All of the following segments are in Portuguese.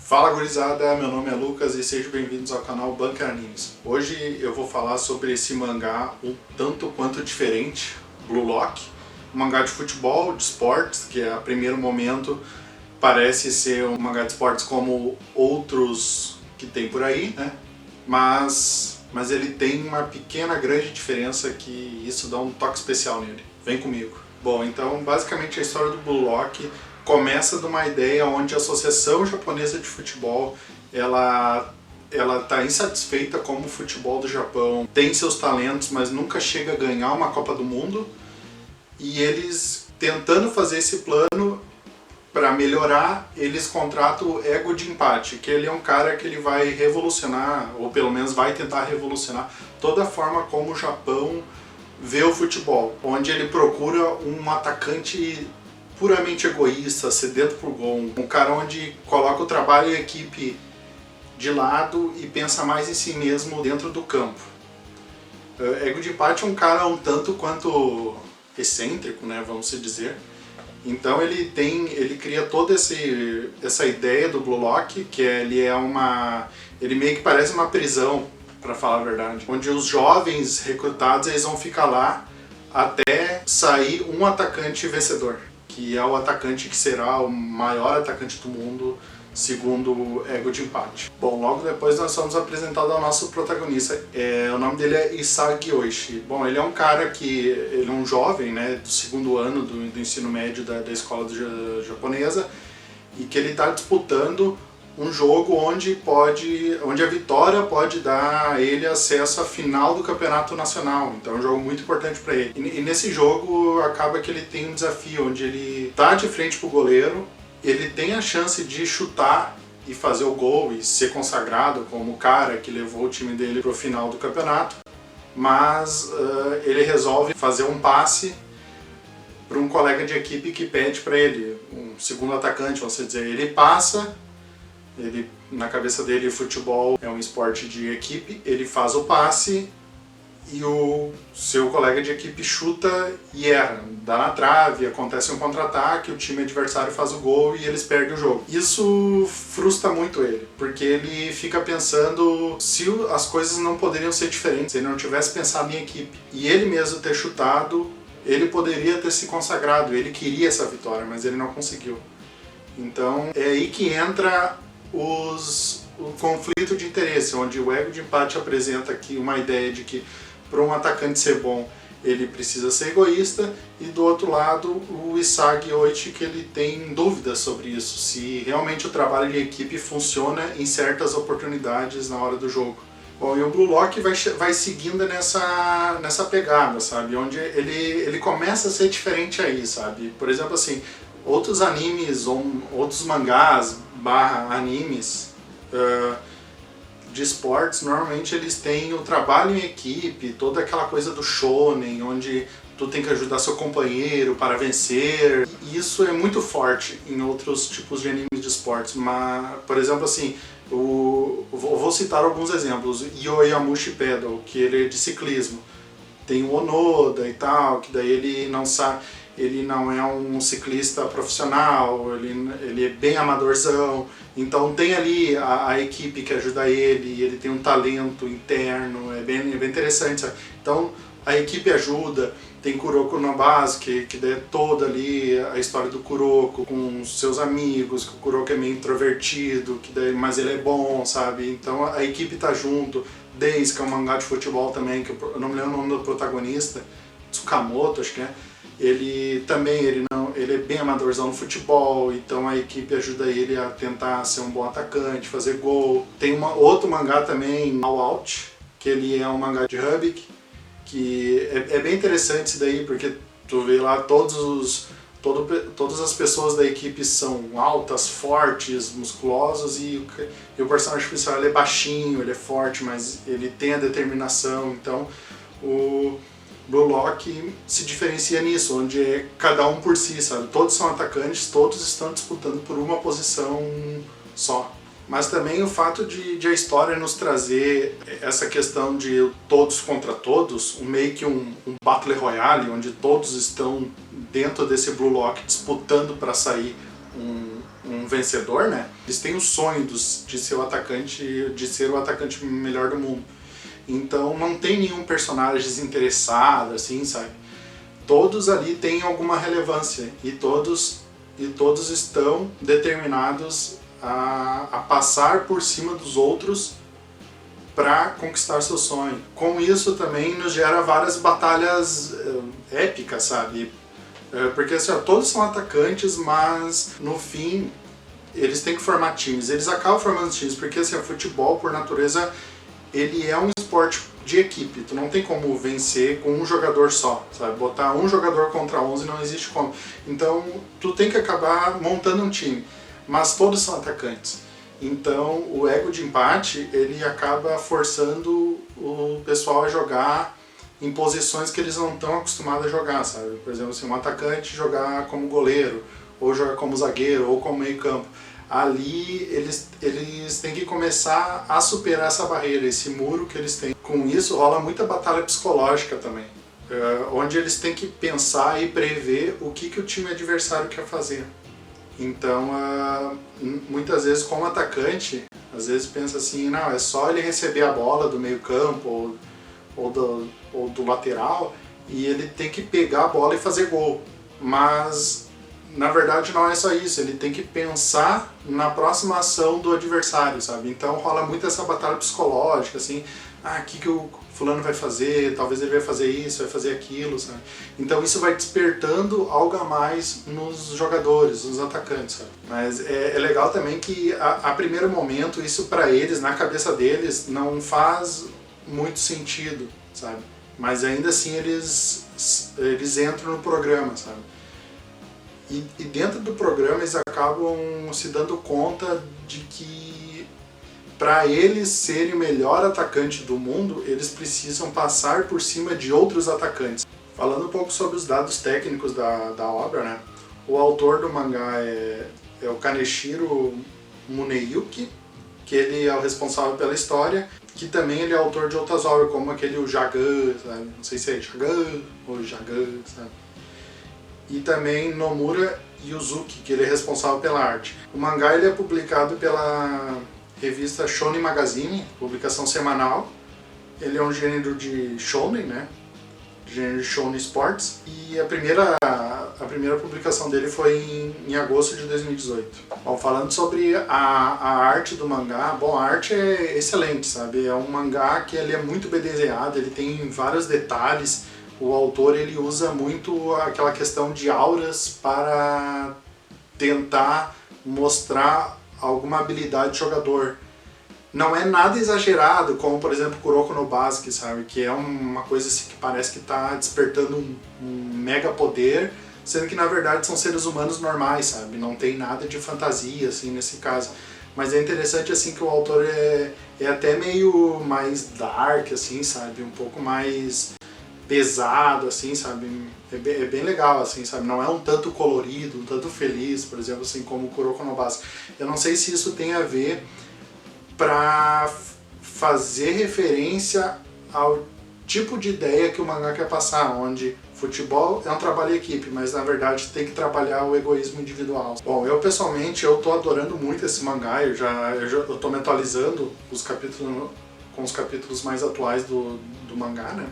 Fala gurizada, meu nome é Lucas e sejam bem-vindos ao canal Bunker Animes. Hoje eu vou falar sobre esse mangá um tanto quanto diferente, Blue Lock, um mangá de futebol, de esportes, que a primeiro momento parece ser um mangá de esportes como outros que tem por aí, né? Mas ele tem uma pequena, grande diferença que isso dá um toque especial nele. Vem comigo. Bom, então basicamente a história do Blue Lock começa de uma ideia onde a Associação Japonesa de Futebol ela está insatisfeita como o futebol do Japão tem seus talentos, mas nunca chega a ganhar uma Copa do Mundo, e eles tentando fazer esse plano para melhorar, eles contratam o Ego de Empate, que ele é um cara que ele vai revolucionar, ou pelo menos vai tentar revolucionar toda a forma como o Japão vê o futebol, onde ele procura um atacante puramente egoísta, sedento por gol, um cara onde coloca o trabalho e a equipe de lado e pensa mais em si mesmo dentro do campo. Ego de Empate é um cara um tanto quanto excêntrico, né, vamos dizer. Então ele cria toda essa ideia do Blue Lock, que ele meio que parece uma prisão, para falar a verdade, onde os jovens recrutados eles vão ficar lá até sair um atacante vencedor, que é o atacante que será o maior atacante do mundo, segundo o Ego de Empate. Bom, logo depois nós somos apresentados ao nosso protagonista. O nome dele é Isagi Oishi. Bom, ele é um cara ele é um jovem, né, do segundo ano do ensino médio da escola japonesa, e que ele está disputando um jogo onde a vitória pode dar a ele acesso à final do campeonato nacional. Então é um jogo muito importante para ele. E nesse jogo acaba que ele tem um desafio onde ele tá de frente pro goleiro, ele tem a chance de chutar e fazer o gol e ser consagrado como o cara que levou o time dele pro final do campeonato, mas ele resolve fazer um passe para um colega de equipe que pede para ele, um segundo atacante, vamos dizer. Ele passa. Na cabeça dele, futebol é um esporte de equipe, ele faz o passe e o seu colega de equipe chuta e erra, dá na trave, acontece um contra-ataque, o time adversário faz o gol e eles perdem o jogo. Isso frustra muito ele, porque ele fica pensando se as coisas não poderiam ser diferentes, se ele não tivesse pensado em equipe. E ele mesmo ter chutado, ele poderia ter se consagrado, ele queria essa vitória, mas ele não conseguiu. Então é aí que entra o conflito de interesse, onde o Ego de Empate apresenta aqui uma ideia de que para um atacante ser bom ele precisa ser egoísta, e do outro lado o Isagi Oichi, que ele tem dúvidas sobre isso, se realmente o trabalho de equipe funciona em certas oportunidades na hora do jogo. Bom, e o Blue Lock vai seguindo nessa pegada, sabe, onde ele começa a ser diferente aí, sabe, por exemplo assim, outros animes ou outros mangás /animes de esportes, normalmente eles têm o trabalho em equipe, toda aquela coisa do shonen, onde tu tem que ajudar seu companheiro para vencer. E isso é muito forte em outros tipos de animes de esportes, mas, por exemplo assim, vou citar alguns exemplos. Yoyamushi Pedal, que ele é de ciclismo. Tem o Onoda e tal, que daí ele não é um ciclista profissional, ele é bem amadorzão, então tem ali a equipe que ajuda ele tem um talento interno, é bem interessante, sabe? Então a equipe ajuda, tem Kuroko no Base, que daí é toda ali a história do Kuroko com seus amigos, que o Kuroko é meio introvertido, mas ele é bom, sabe? Então a equipe tá junto. Days, que é um mangá de futebol também, que eu não me lembro o nome do protagonista, Tsukamoto, acho que é. Ele é bem amadorzão no futebol, então a equipe ajuda ele a tentar ser um bom atacante, fazer gol. Tem outro mangá também, All Out, que ele é um mangá de Hubik, que é bem interessante isso daí, porque tu vê lá todas as pessoas da equipe são altas, fortes, musculosos, e o personagem principal ele é baixinho, ele é forte, mas ele tem a determinação. Então o Blue Lock se diferencia nisso, onde é cada um por si, sabe? Todos são atacantes, todos estão disputando por uma posição só. Mas também o fato de a história nos trazer essa questão de todos contra todos, meio que um Battle Royale, onde todos estão dentro desse Blue Lock disputando para sair um um vencedor, né? Eles têm o sonho de ser o atacante melhor do mundo. Então não tem nenhum personagem desinteressado, assim, sabe? Todos ali têm alguma relevância e todos estão determinados a passar por cima dos outros para conquistar seu sonho. Com isso também nos gera várias batalhas épicas, sabe? Porque assim, todos são atacantes, mas no fim eles têm que formar times. Eles acabam formando times, porque assim, o futebol, por natureza, ele é um esporte de equipe. Tu não tem como vencer com um jogador só, sabe? Botar um jogador contra 11 não existe como. Então tu tem que acabar montando um time, mas todos são atacantes. Então o ego de empate, ele acaba forçando o pessoal a jogar em posições que eles não estão acostumados a jogar, sabe? Por exemplo, assim, um atacante jogar como goleiro, ou jogar como zagueiro, ou como meio campo. Ali eles têm que começar a superar essa barreira, esse muro que eles têm. Com isso rola muita batalha psicológica também, onde eles têm que pensar e prever o que o time adversário quer fazer. Então, muitas vezes como atacante, às vezes pensa assim, não, é só ele receber a bola do meio campo ou do lateral e ele tem que pegar a bola e fazer gol. Mas na verdade não é só isso, ele tem que pensar na próxima ação do adversário, sabe? Então rola muito essa batalha psicológica, assim, o que o fulano vai fazer, talvez ele vai fazer isso, vai fazer aquilo, sabe? Então isso vai despertando algo a mais nos jogadores, nos atacantes, sabe? Mas é legal também que a primeiro momento isso para eles, na cabeça deles, não faz muito sentido, sabe? Mas ainda assim eles entram no programa, sabe? E dentro do programa eles acabam se dando conta de que para eles serem o melhor atacante do mundo, eles precisam passar por cima de outros atacantes. Falando um pouco sobre os dados técnicos da obra, né? O autor do mangá é o Kaneshiro Muneyuki, que ele é o responsável pela história, que também ele é autor de outras obras, como aquele o Jagan, sabe? Não sei se é Jagan ou Jagan, sabe? E também Nomura Yuzuki, que ele é responsável pela arte. O mangá ele é publicado pela revista Shonen Magazine, publicação semanal. Ele é um gênero de shonen, né? Gênero de shonen sports. E a primeira publicação dele foi em agosto de 2018. Bom, falando sobre a arte do mangá, bom, a arte é excelente, sabe? É um mangá que ele é muito bem desenhado, ele tem vários detalhes. O autor ele usa muito aquela questão de auras para tentar mostrar alguma habilidade de jogador. Não é nada exagerado, como por exemplo Kuroko no Basuke, sabe? Que é uma coisa assim, que parece que está despertando um mega poder, sendo que na verdade são seres humanos normais, sabe? Não tem nada de fantasia assim nesse caso. Mas é interessante assim que o autor é até meio mais dark, assim, sabe? Um pouco mais pesado, assim, sabe? É bem legal, assim, sabe? Não é um tanto colorido, um tanto feliz, por exemplo, assim, como o Kuroko no Basuke. Eu não sei se isso tem a ver para fazer referência ao tipo de ideia que o mangá quer passar, onde futebol é um trabalho em equipe, mas na verdade tem que trabalhar o egoísmo individual. Bom, eu pessoalmente, eu tô adorando muito esse mangá, eu tô me atualizando com os capítulos mais atuais do mangá, né?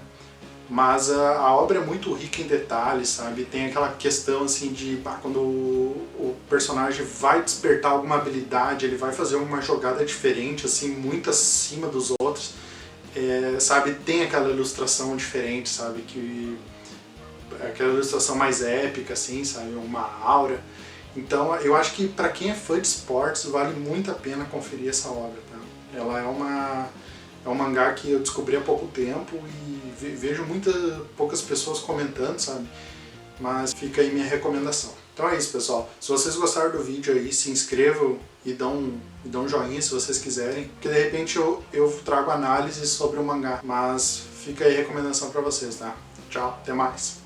Mas a obra é muito rica em detalhes, sabe? Tem aquela questão assim de quando o personagem vai despertar alguma habilidade, ele vai fazer uma jogada diferente, assim, muito acima dos outros, sabe? Tem aquela ilustração diferente, sabe? Aquela ilustração mais épica, assim, sabe? Uma aura. Então eu acho que para quem é fã de esportes vale muito a pena conferir essa obra, tá? Ela é um mangá que eu descobri há pouco tempo e vejo poucas pessoas comentando, sabe? Mas fica aí minha recomendação. Então é isso, pessoal. Se vocês gostaram do vídeo aí, se inscrevam e dão um joinha se vocês quiserem, porque de repente eu trago análises sobre o mangá, mas fica aí a recomendação pra vocês, tá? Tchau, até mais!